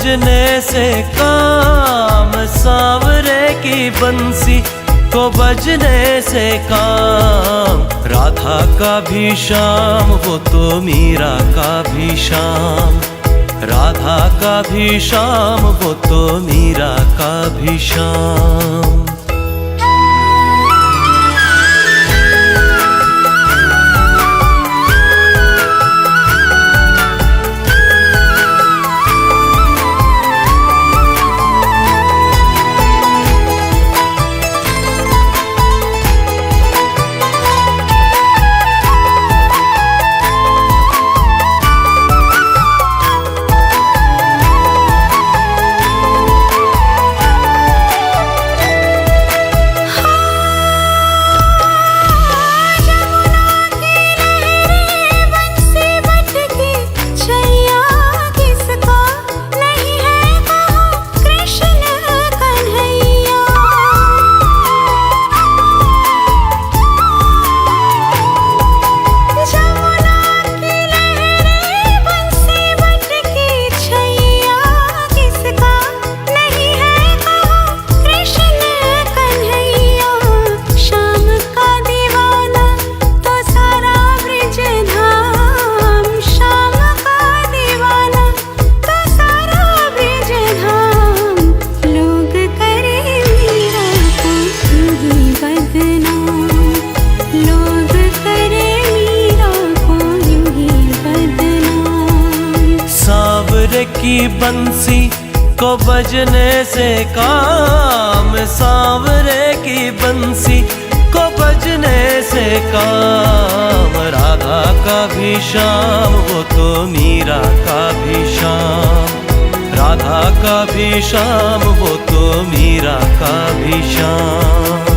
बजने से काम, सांवरे की बंसी को बजने से काम। राधा का भी श्याम वो तो मीरा का भी श्याम, राधा का भी श्याम वो तो मीरा का भी श्याम। की बंसी को बजने से काम, सांवरे की बंसी को बजने से काम। राधा का भी श्याम वो तो मीरा का भी श्याम, राधा का भी श्याम वो तो मीरा का भी श्याम।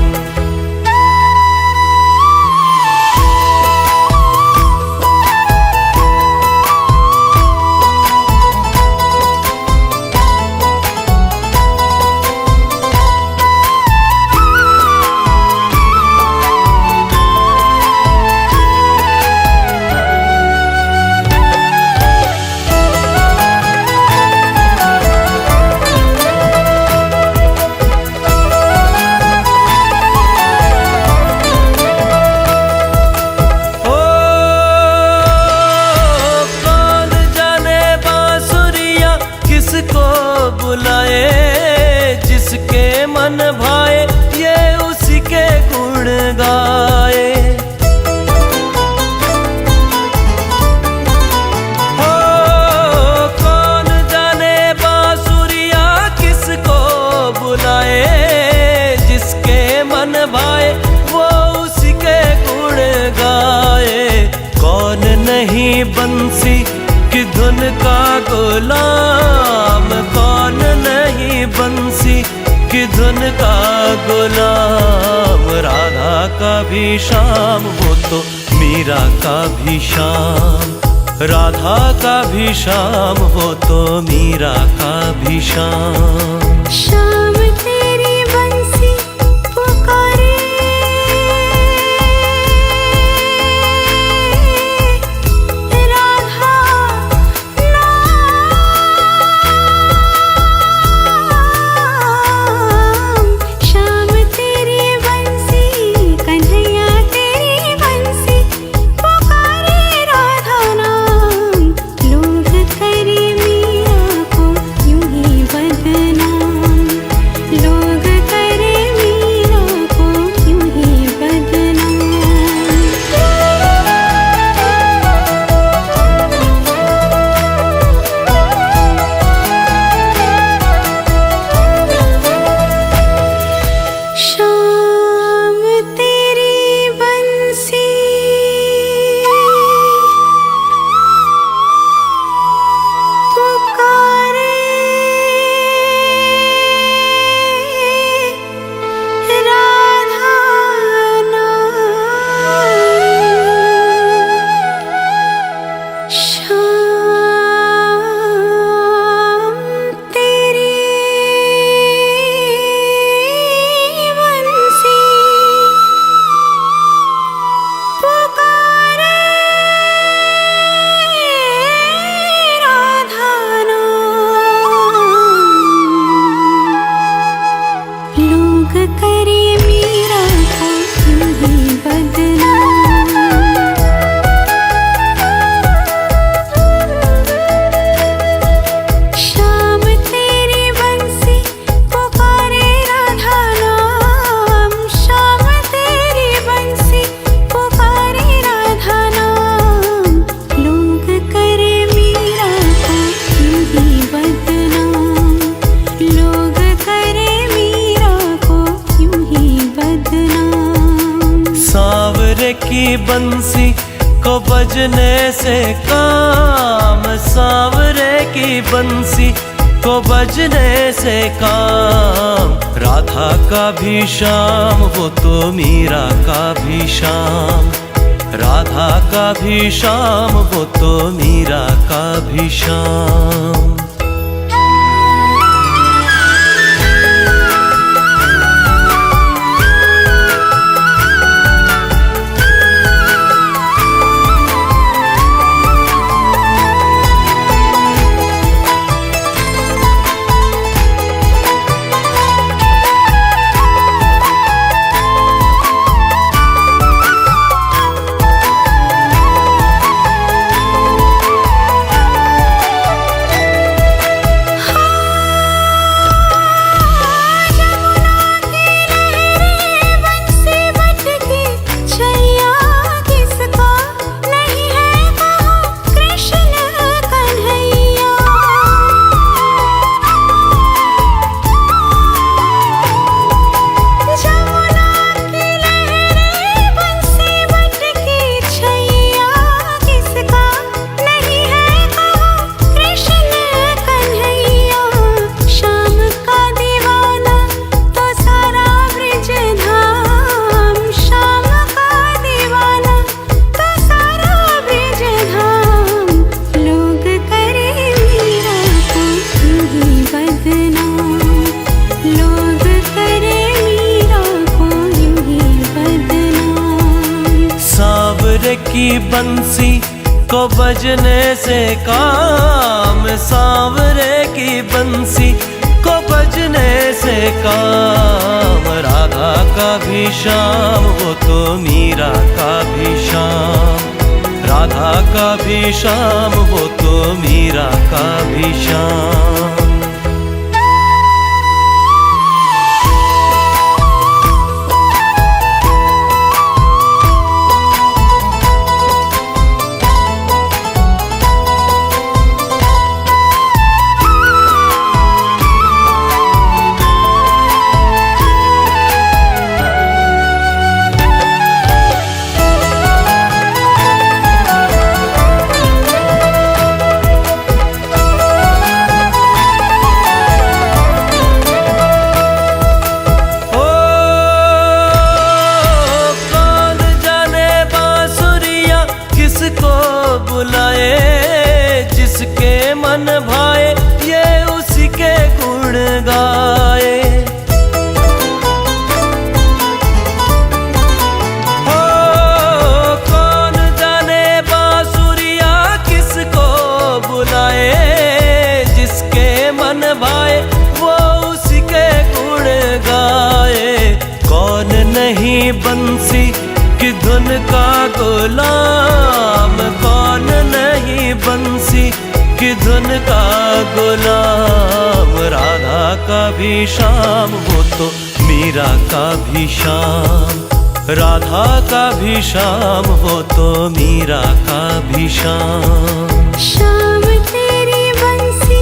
बुलाए जिसके मन भाए ये उसी के गुण गाए। हो कौन जाने बांसुरिया किसको बुलाए, जिसके मन भाए वो उसी के गुण गाए। कौन नहीं बंसी की धुन का गुलाम, कौन नहीं बंसी की धुन का गुलाम। राधा का भी श्याम वो तो मीरा का भी श्याम, राधा का भी श्याम वो तो मीरा का भी श्याम। श्याम तेरी बंसी पुकारे, की बंसी को बजने से काम, सांवरे की बंसी को बजने से काम। राधा का भी श्याम वो तो मीरा का भी श्याम, राधा का भी श्याम वो तो मीरा का भी श्याम। की बंसी को बजने से काम, सांवरे की बंसी को बजने से काम। राधा का भी श्याम वो तो मीरा का भी श्याम, राधा का भी श्याम वो तो मीरा का भी श्याम। जिसके मन भाए ये उसी के गुण गाए। हो कौन जाने बांसुरिया किसको बुलाए, जिसके मन भाए वो उसी के गुण गाए। कौन नहीं बंसी की धुन का गुलाम, कौन नहीं बंसी की धुन का गुलाम। राधा का भी श्याम वो तो मीरा का भी श्याम, राधा का भी श्याम वो तो मीरा का भी श्याम। श्याम तेरी बंसी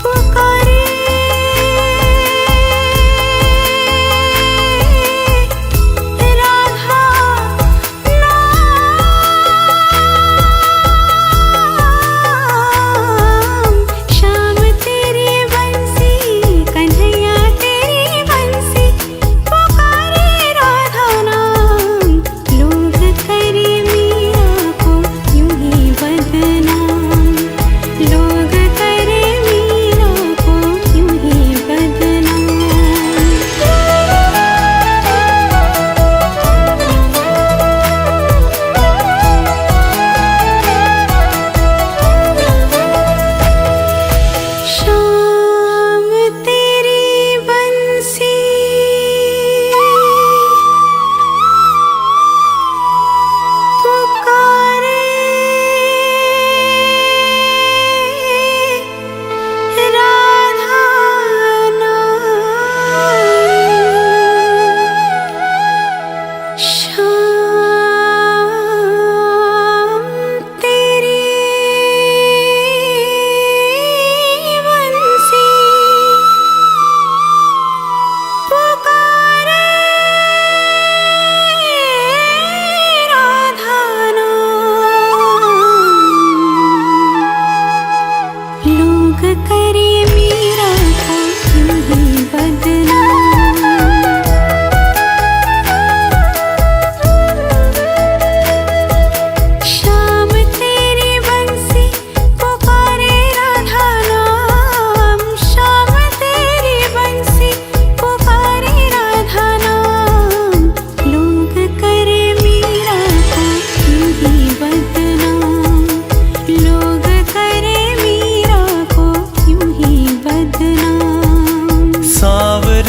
पुकारे,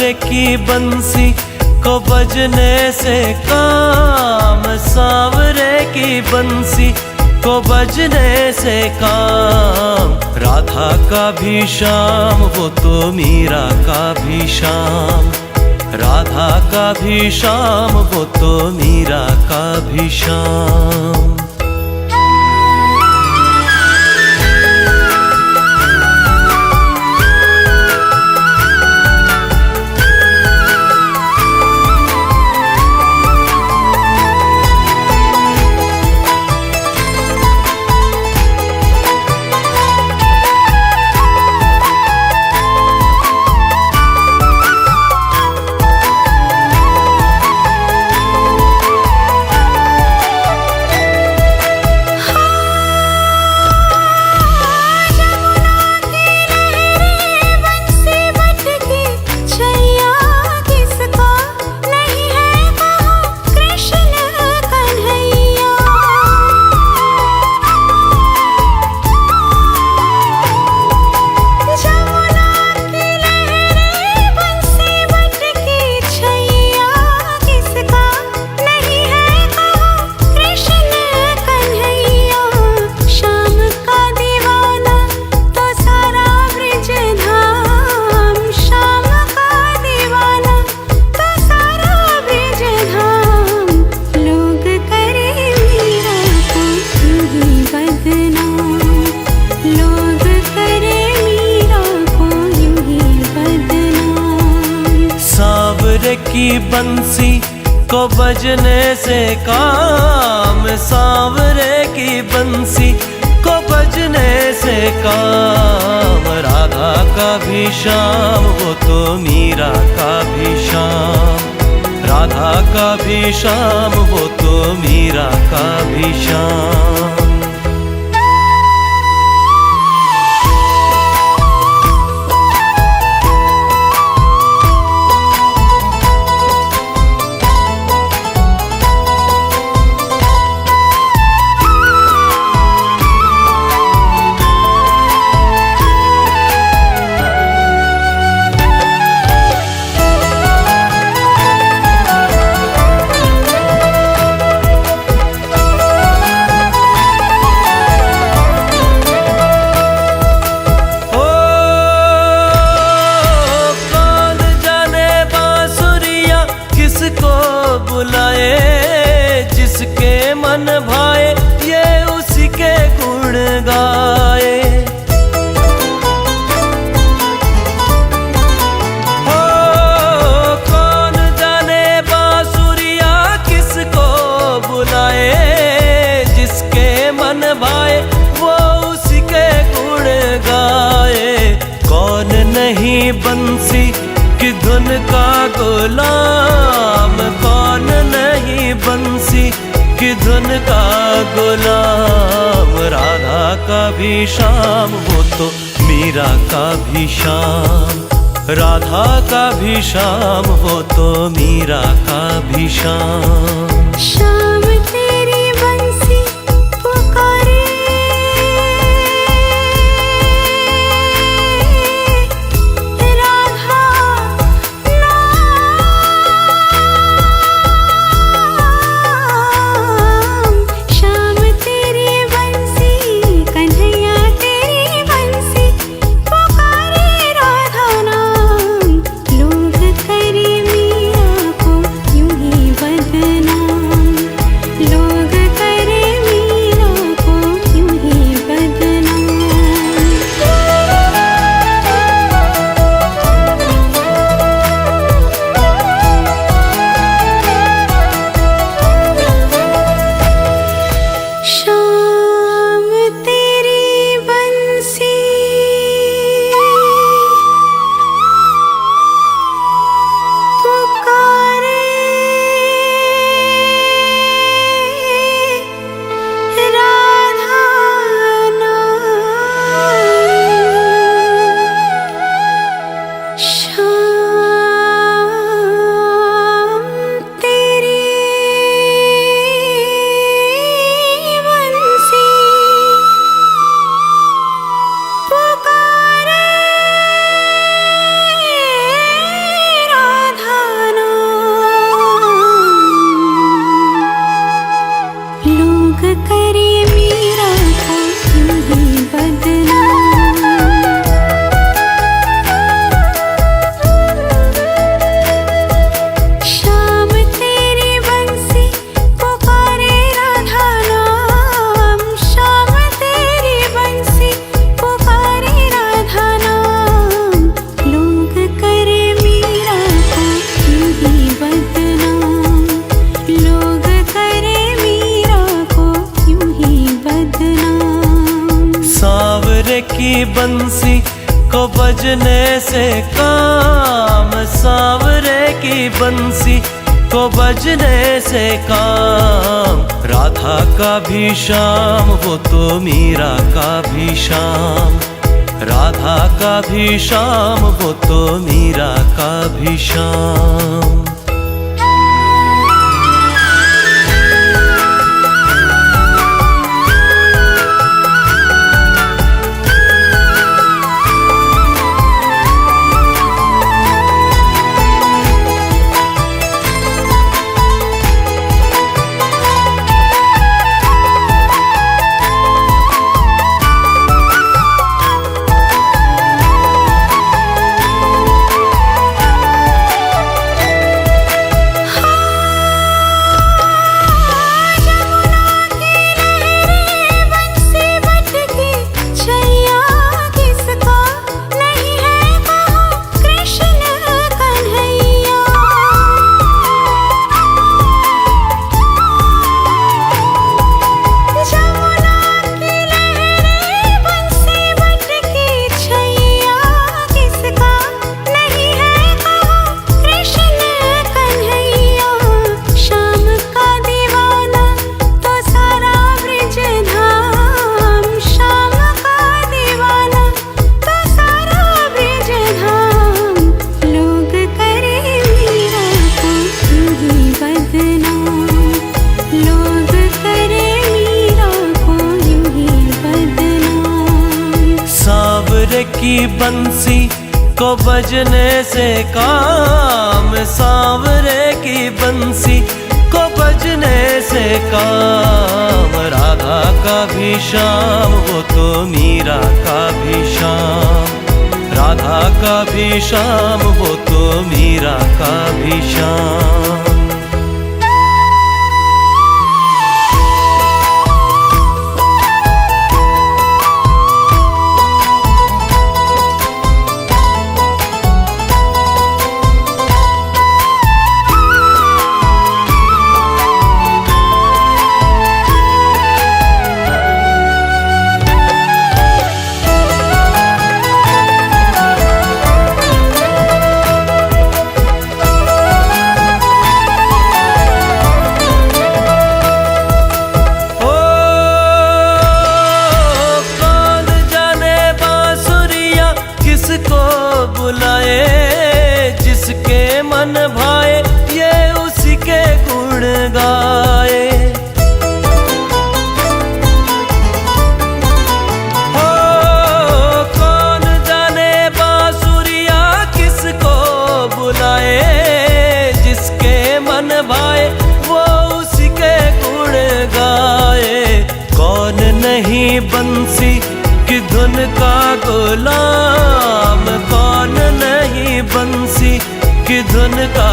सांवरे की बंसी को बजने से काम, सांवरे की बंसी को बजने से काम। राधा का भी श्याम वो तो मीरा का भी श्याम, राधा का भी श्याम वो तो मीरा का भी श्याम। की बंसी को बजने से काम, सांवरे की बंसी को बजने से काम। राधा का भी श्याम वो तो मीरा का भी श्याम, राधा का भी श्याम वो तो मीरा का भी श्याम। बुलाए जिसके मन भाए ये उसी के गुण गाए। हो कौन जाने बांसुरिया किसको बुलाए, जिसके मन भाए वो उसी के गुण गाए। कौन नहीं बंसी की धुन का गुलाम, कौन नहीं बंसी की धुन का गुलाम। राधा का भी श्याम वो तो मीरा का भी श्याम, राधा का भी श्याम वो तो मीरा का भी श्याम। श्याम तेरी बंसी पुकारे, बजने से काम, सांवरे की बंसी को बजने से काम। राधा का भी श्याम वो तो मीरा का भी श्याम, राधा का भी श्याम वो तो मीरा का भी श्याम। की बंसी को बजने से काम, सांवरे की बंसी को बजने से काम। राधा का भी श्याम वो तो मीरा का भी श्याम, राधा का भी श्याम वो तो मीरा का भी श्याम। जिसके मन भाए ये उसी के गुण गाए। ओ कौन जाने बांसुरिया किसको बुलाए, जिसके मन भाए वो उसी के गुण गाए। कौन नहीं बंसी की धुन का गुलाम, कौन नहीं बंसी की धुन का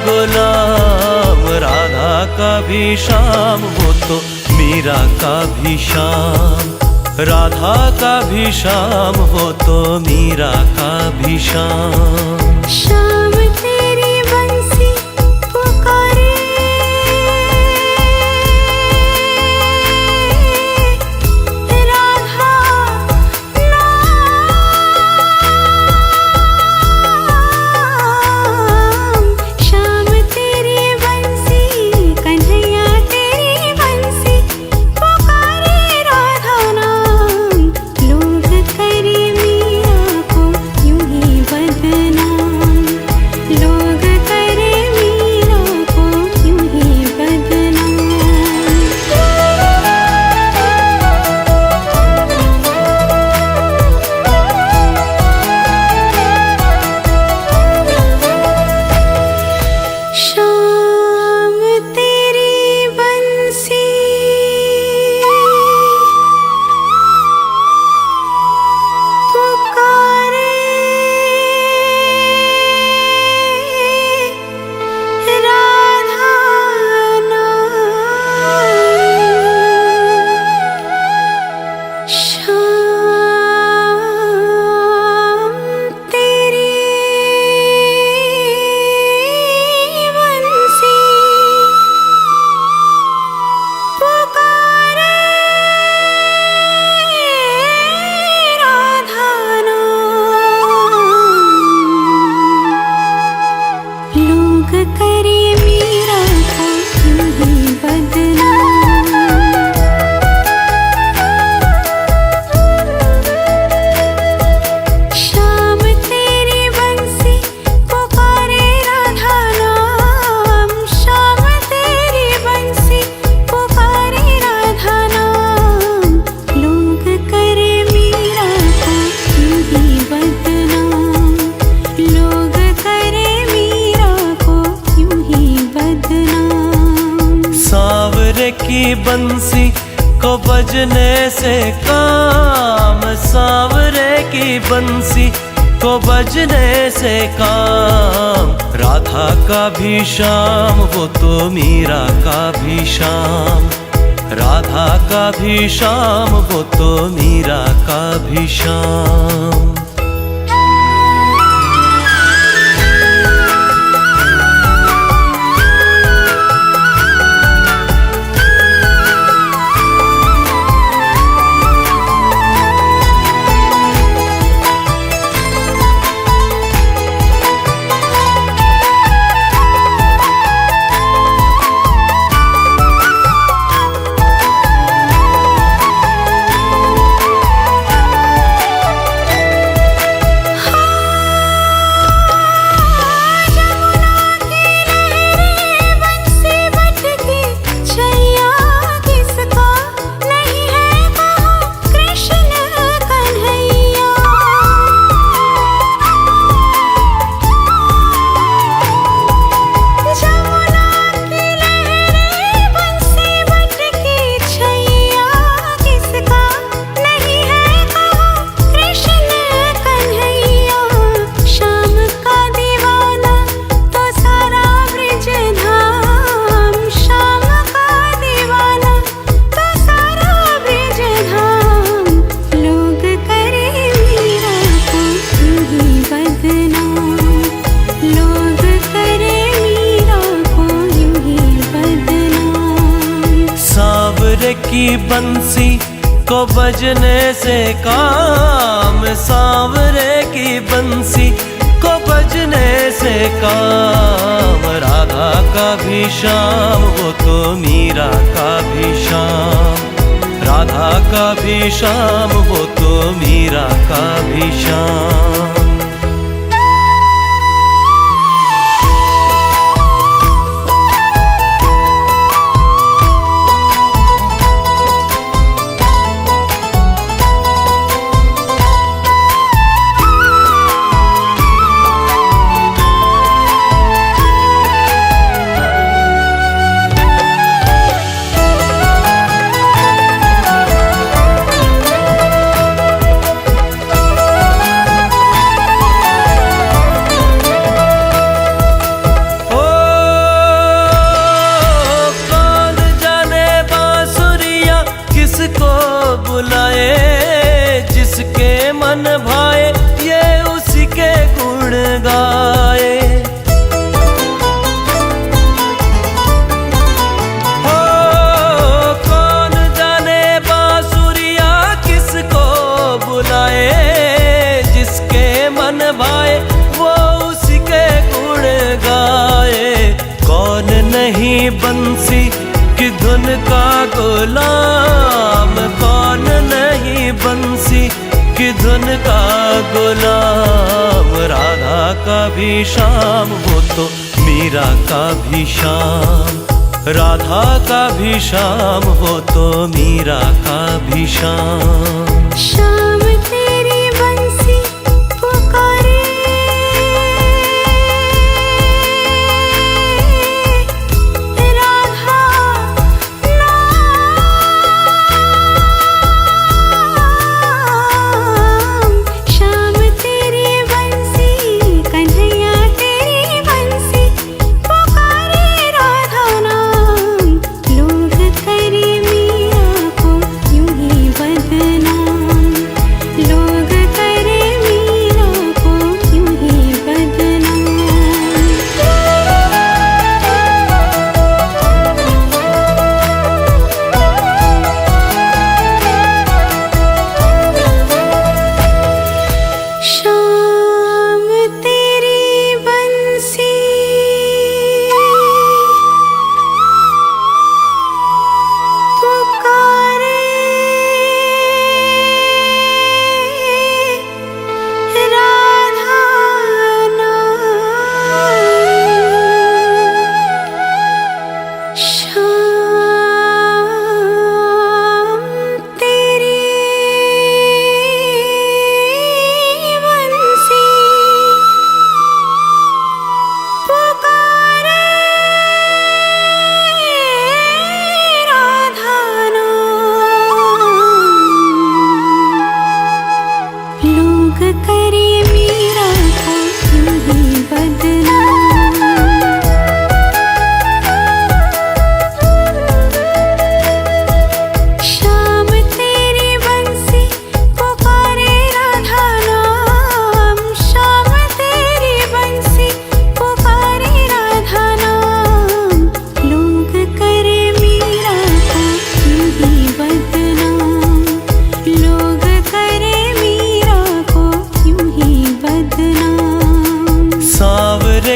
गुलाम। राधा का भी श्याम वो तो मीरा का भी श्याम, राधा का भी श्याम वो तो मीरा का भी श्याम। श्याम तेरी बंसी पुकारे, की बंसी को बजने से काम, सांवरे की बंसी को बजने से काम। राधा का भी श्याम वो तो मीरा का भी श्याम, राधा का भी श्याम वो तो मीरा का भी श्याम। की बंसी को बजने से काम, सांवरे की बंसी को बजने से काम। राधा का भी श्याम वो तो मीरा का भी श्याम, राधा का भी श्याम वो तो मीरा का भी श्याम। जिसके मन भाए ये उसी के गुण गाए। हो कौन जाने बांसुरिया किसको बुलाए, जिसके मन भाए वो उसी के गुण गाए। कौन नहीं बंसी की धुन का गुलाम, कौन नहीं बंसी की धुन का गुलाम। राधा का भी श्याम वो तो मीरा का भी श्याम, राधा का भी श्याम वो तो मीरा का भी श्याम। श्याम तेरी बंसी पुकारे,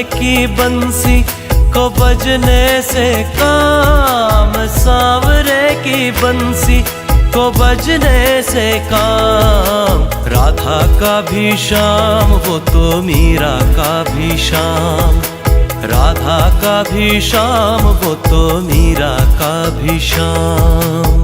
की बंसी को बजने से काम, सांवरे की बंसी को बजने से काम। राधा का भी श्याम वो तो मीरा का भी श्याम, राधा का भी श्याम वो तो मीरा का भी श्याम।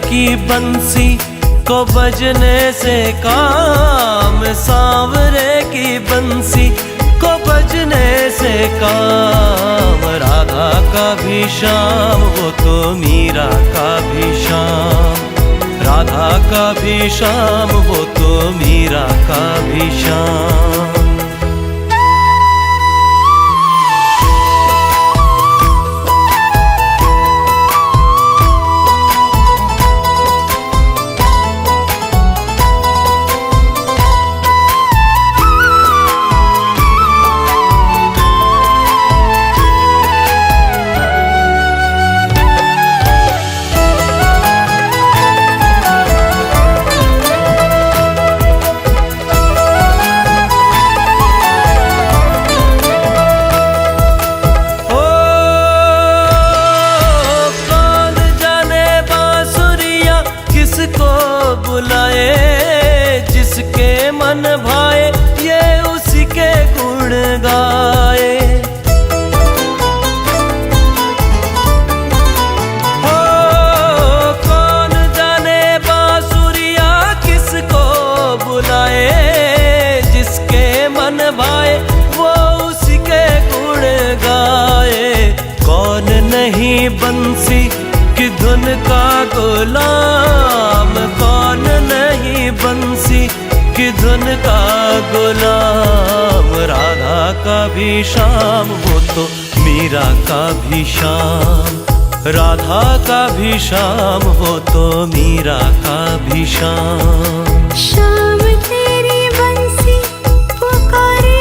की बंसी को बजने से काम, सांवरे की बंसी को बजने से काम। राधा का भी श्याम वो तो मीरा का भी श्याम, राधा का भी श्याम वो तो मीरा का भी श्याम। जिसके मन भाए ये उसी के गुण गाए। हो कौन जाने बांसुरिया किसको बुलाए, जिसके मन भाए वो उसी के गुण गाए। कौन नहीं बंसी की धुन का गुलाम, कौन नहीं बंसी की धुन का गुलाम। राधा का भी श्याम वो तो मीरा का भी श्याम, राधा का भी श्याम वो तो मीरा का भी श्याम। श्याम तेरी बंसी पुकारे,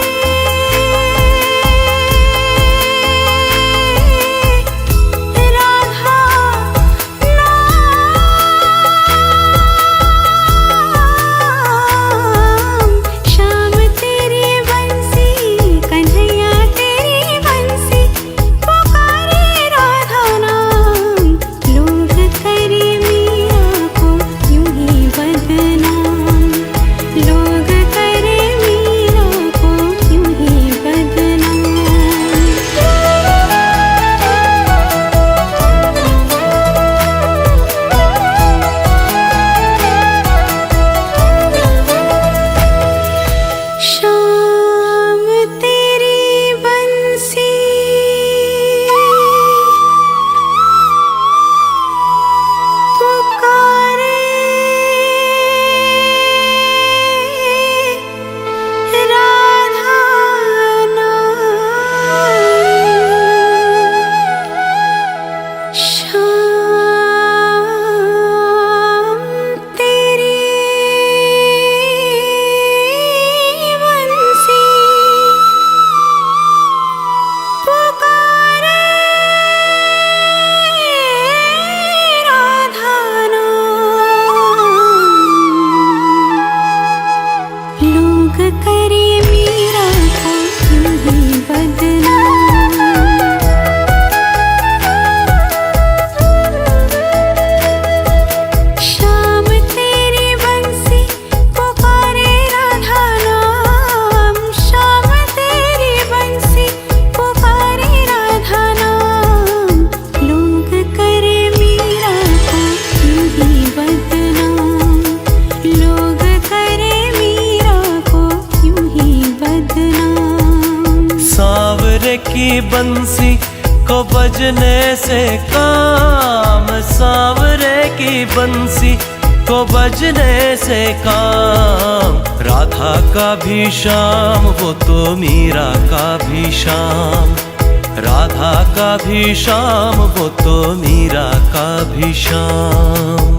बजने से काम, सांवरे की बंसी को बजने से काम। राधा का भी श्याम वो तो मीरा का भी श्याम, राधा का भी श्याम वो तो मीरा का भी श्याम।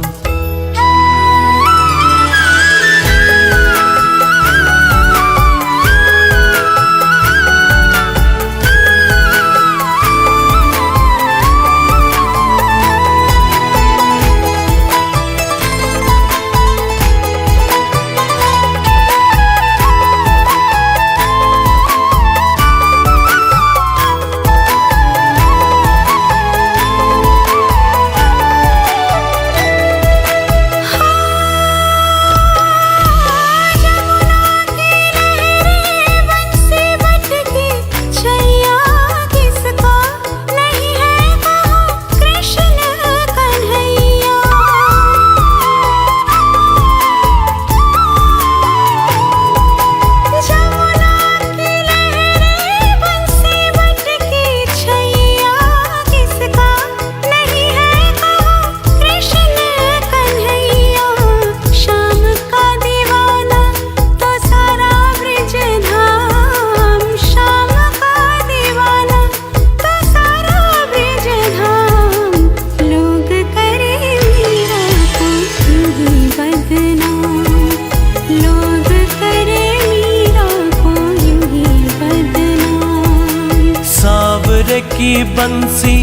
की बंसी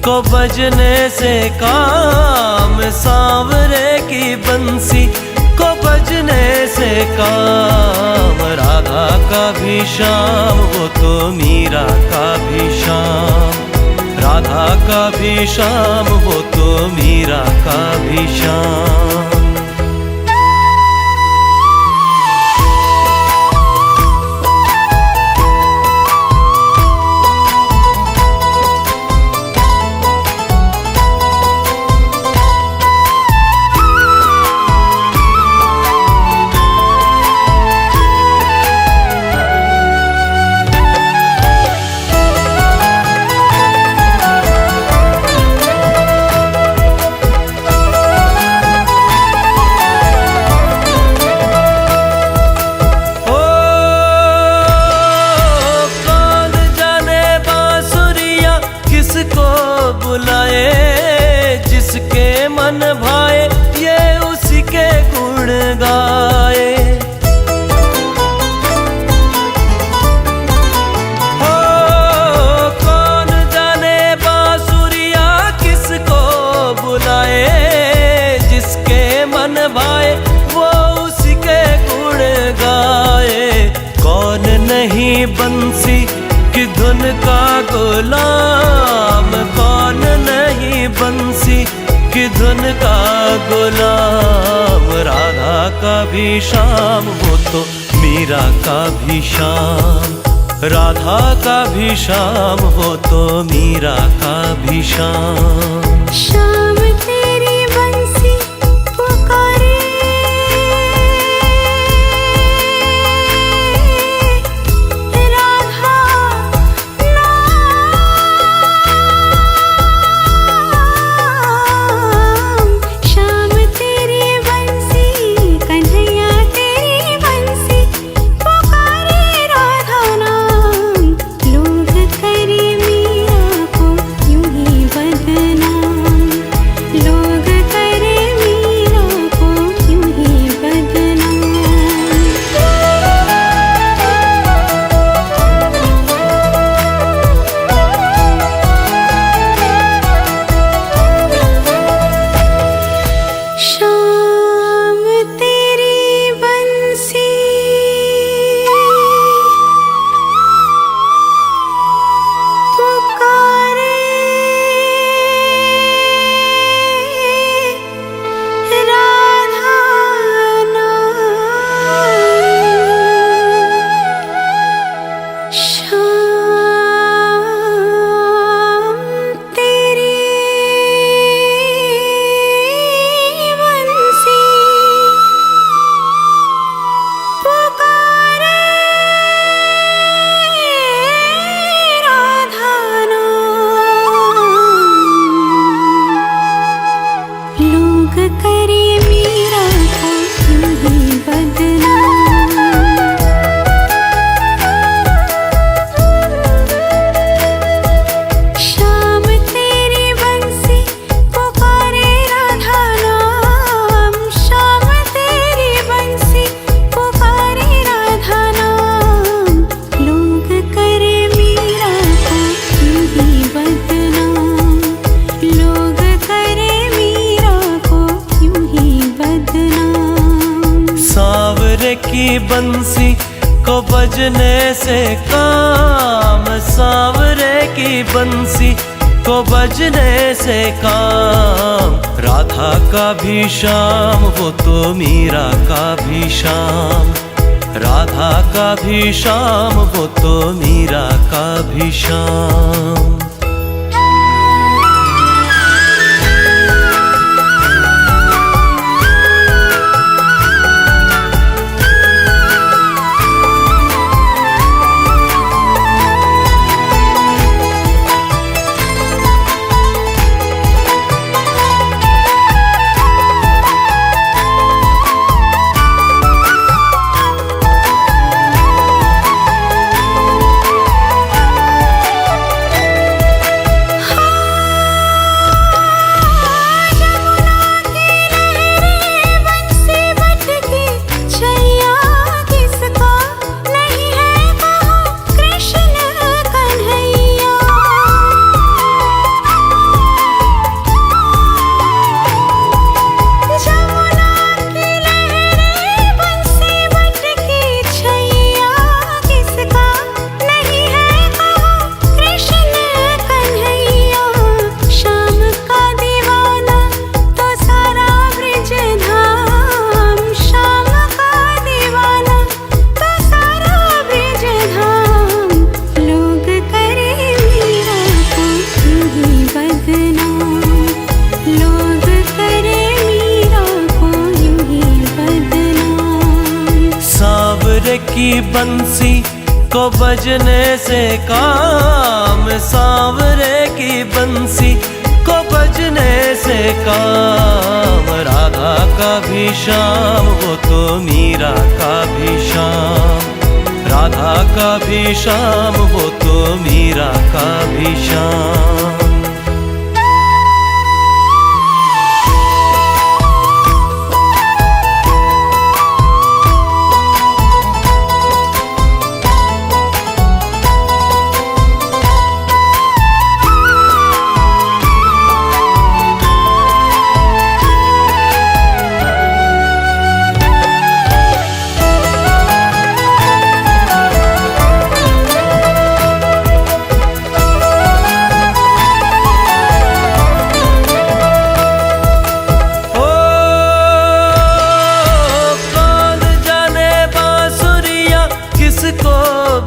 को बजने से काम, सांवरे की बंसी को बजने से काम। राधा का भी श्याम वो तो मीरा का भी श्याम, राधा का भी श्याम वो तो मीरा का भी श्याम। बुलाए जिसके मन भाए ये उसी के गुण गाए। हो कौन जाने बांसुरिया किसको बुलाए, जिसके मन भाए वो उसी के गुण गाए। कौन नहीं बंसी की धुन का गुलाम, कौन नहीं बंसी की धुन का गुलाम। राधा का भी श्याम वो तो मीरा का भी श्याम, राधा का भी श्याम वो तो मीरा का भी श्याम। श्याम तेरी बंसी पुकारे, की बंसी को बजने से काम, सांवरे की बंसी को बजने से काम। राधा का भी श्याम वो तो मीरा का भी श्याम, राधा का भी श्याम वो तो मीरा का भी श्याम। की बंसी को बजने से काम, सांवरे की बंसी को बजने से काम। राधा का भी श्याम वो तो मीरा का भी श्याम, राधा का भी श्याम वो तो मीरा का भी श्याम।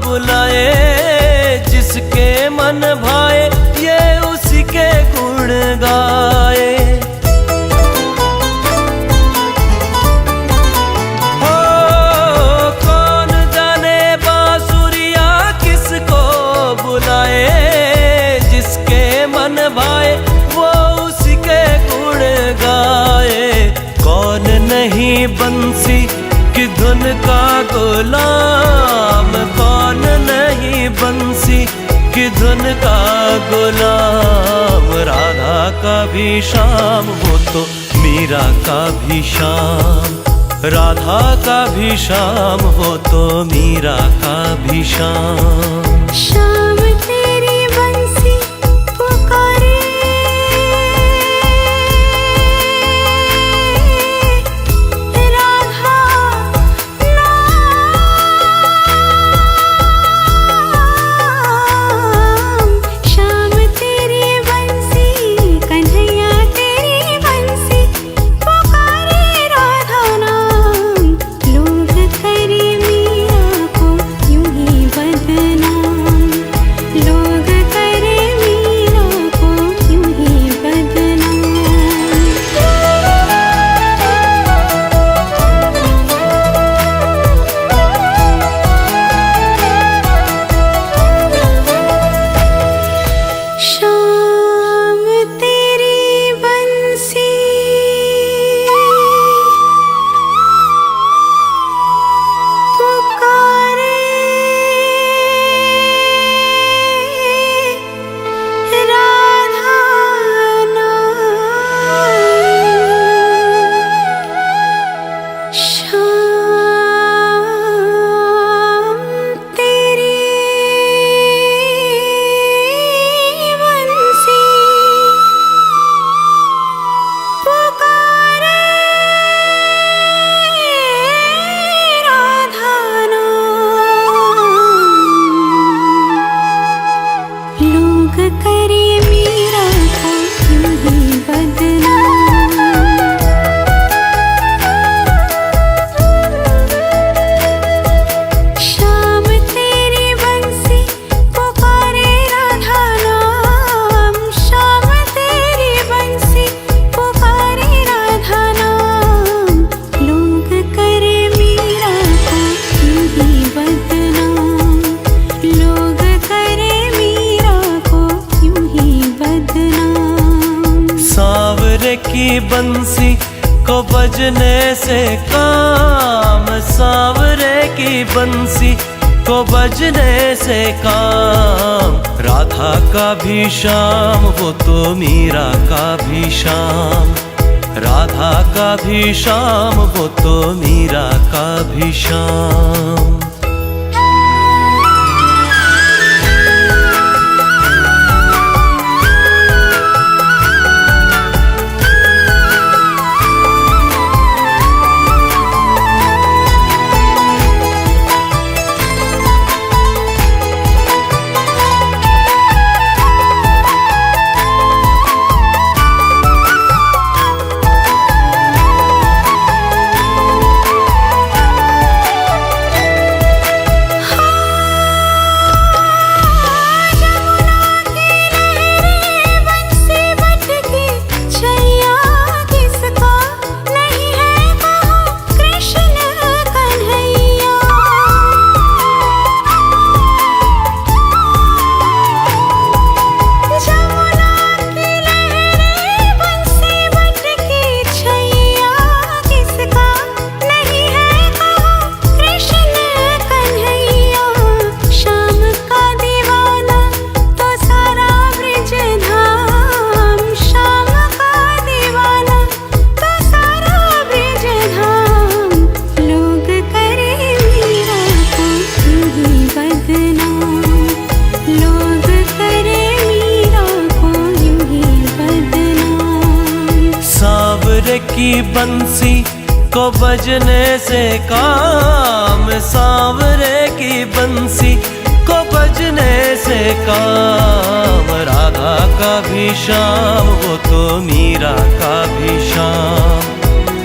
बुलाए जिसके मन भाए ये उसी के गुण गाए। हो कौन जाने बांसुरिया किसको बुलाए, जिसके मन भाए वो उसी के गुण गाए। कौन नहीं बंसी की धुन का गुलाम, कौन नहीं बंसी की धुन का गुलाम। राधा का भी श्याम वो तो मीरा का भी श्याम, राधा का भी श्याम वो तो मीरा का भी श्याम। श्याम तेरी बंसी पुकारे, सांवरे की बंसी को बजने से काम, सांवरे की बंसी को बजने से काम। राधा का भी श्याम वो तो मीरा का भी श्याम, राधा का भी श्याम वो तो मीरा का भी श्याम। की बंसी को बजने से काम, सांवरे की बंसी को बजने से काम। राधा का भी श्याम वो तो मीरा का भी श्याम,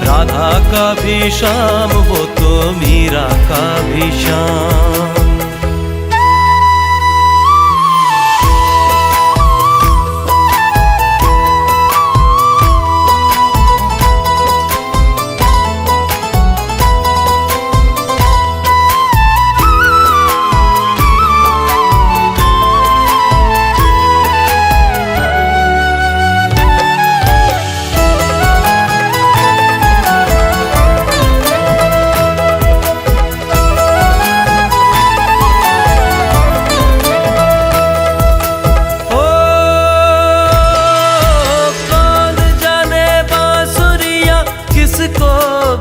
राधा का भी श्याम वो तो मीरा का भी श्याम।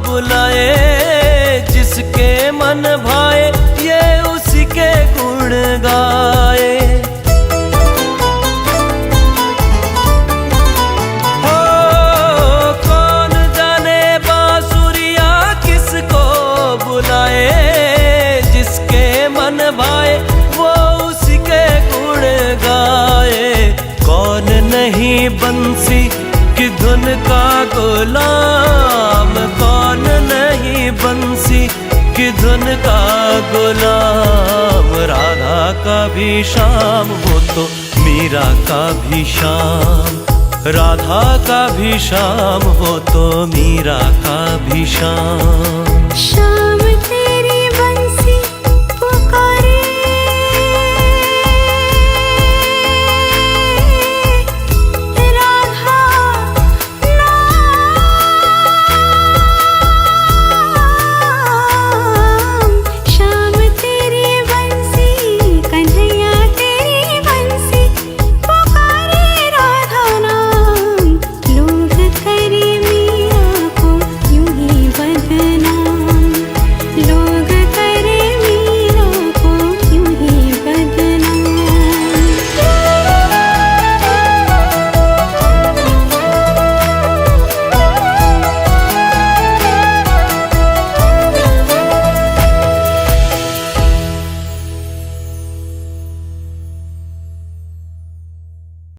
बुलाए जिसके मन भाए ये उसी के गुण गाए। हो कौन जाने बांसुरिया किसको बुलाए, जिसके मन भाए वो उसी के गुण गाए। कौन नहीं बंसी की धुन का गुलाम, कौन नहीं बंसी की धुन का गुलाम। राधा का भी श्याम वो तो मीरा का भी श्याम, राधा का भी श्याम वो तो मीरा का भी श्याम।